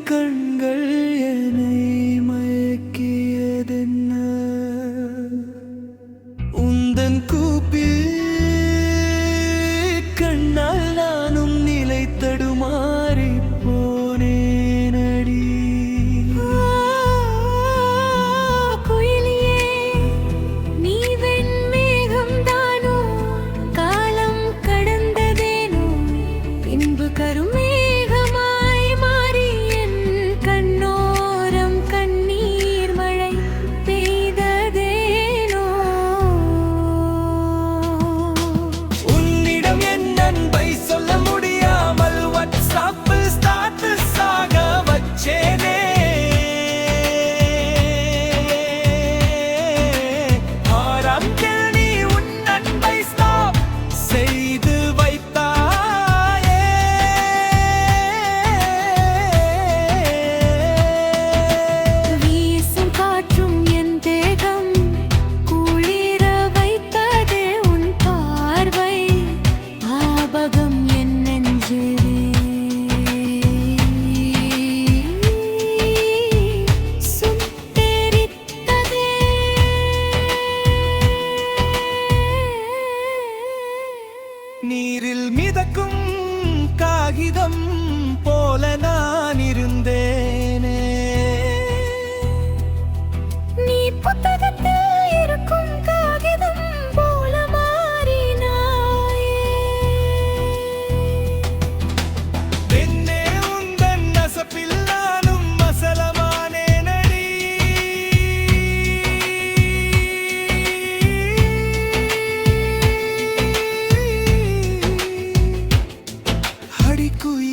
கண்கள் என்னை மயக்கியதென்ன உந்தன் கூப்பில் கண்ணால் நானும் நிலை தடுமாறி போனேனடி குயிலியே நீ வெண்மேகம் தானோ காலம் கடந்ததேனோ பின்பு கருமேகமாய் மாறி என் கண்ணோரம் கண்ணீர் மழை பெய்ததேனோ உன்னிடம் என் அன்பை சொல்ல முடியாமல் வாட்ஸ்அப்பில் ஸ்டேட்டஸ் ஆக வச்சேனே ஆரம்பில் நீ உன் அன்பை ஸ்டாப் செய்து வைத்தாயே வீசும் காற்றும் என் தேகம் குளிர வைத்ததே உன் பார்வை ஆபகம் என் நெஞ்சிலே சுட்டெரித்ததே நீரில் மிதக்கும் காகிதம் போல நான் இருந்தேனே நீ புத்தகத்தில் இருக்கும் காகிதம் போல மாறினாயே பெண்ணே உந்தன் நசப்பில் நானும் மசலமானேனடி அடிக்குயில்